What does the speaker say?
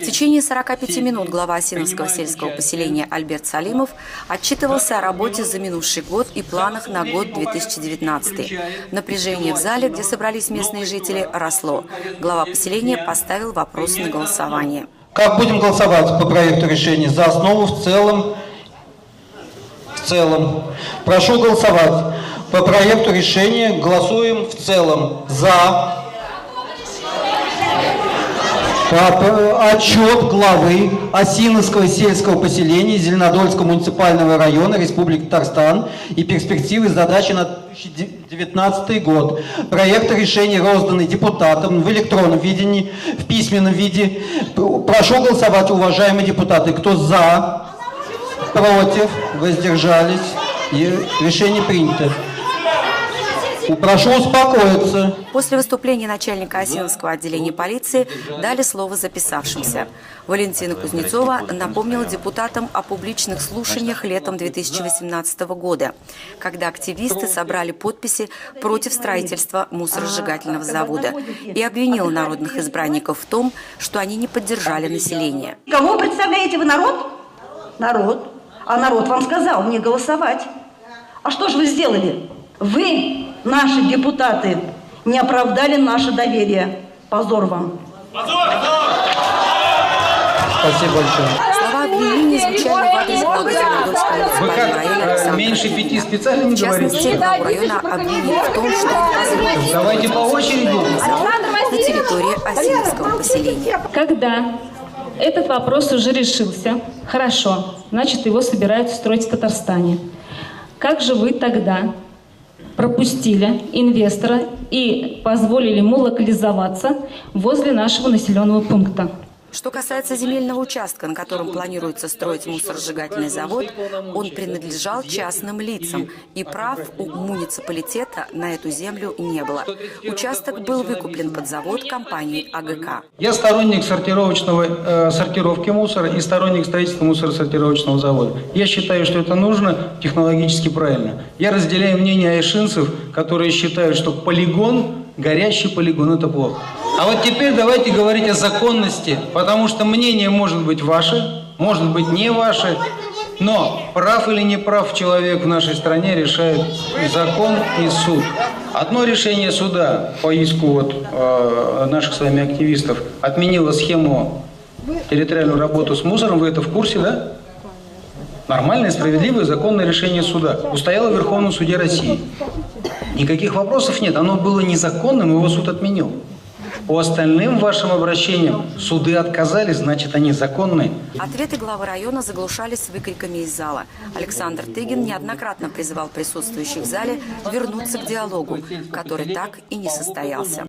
течение 45 минут глава Осиновского сельского поселения Альберт Салимов отчитывался о работе за минувший год и планах на год 2019. Напряжение в зале, где собрались местные жители, росло. Глава поселения поставил вопрос на голосование. Как будем голосовать по проекту решения? За основу в целом? В целом. Прошу голосовать. По проекту решения голосуем в целом. За. Отчет главы Осиновского сельского поселения Зеленодольского муниципального района Республики Татарстан и перспективы задачи на 2019 год. Проект решения розданы депутатам в электронном виде, в письменном виде. Прошу голосовать, уважаемые депутаты. Кто за, против, воздержались. И решение принято. Прошу успокоиться. После выступления начальника Осиновского отделения полиции дали слово записавшимся. Валентина Кузнецова напомнила депутатам о публичных слушаниях летом 2018 года, когда активисты собрали подписи против строительства мусоросжигательного завода и обвинила народных избранников в том, что они не поддержали население. Кого представляете вы, народ? Народ. А народ вам сказал не голосовать. А что же вы сделали? Вы, наши депутаты, не оправдали наше доверие. Позор вам. Спасибо большое. Слова обвинения звучали в адрес главы Зеленодольского муниципального района Александра меньше 5 специально не В частности, говорите? главу района обвинили в том, что он позволил Давайте по очереди. завод на территории Осиновского поселения. Когда этот вопрос уже решился, хорошо, значит, его собираются строить в Татарстане. Как же вы тогда пропустили инвестора и позволили ему локализоваться возле нашего населенного пункта? Что касается земельного участка, на котором планируется строить мусоросжигательный завод, он принадлежал частным лицам, и прав у муниципалитета на эту землю не было. Участок был выкуплен под завод компанией АГК. Я сторонник сортировки мусора и сторонник строительства мусоросортировочного завода. Я считаю, что это нужно технологически правильно. Я разделяю мнение айшинцев, которые считают, что полигон, горящий полигон – это плохо. А вот теперь давайте говорить о законности, потому что мнение может быть ваше, может быть не ваше, но прав или не прав человек в нашей стране решает закон и суд. Одно решение суда по иску наших с вами активистов отменило схему территориальную работу с мусором, вы это в курсе, да? Нормальное, справедливое, законное решение суда. Устояло в Верховном суде России. Никаких вопросов нет, оно было незаконным, его суд отменил. По остальным вашим обращениям суды отказали, значит, они законные. Ответы главы района заглушались выкриками из зала. Александр Тыгин неоднократно призывал присутствующих в зале вернуться к диалогу, который так и не состоялся.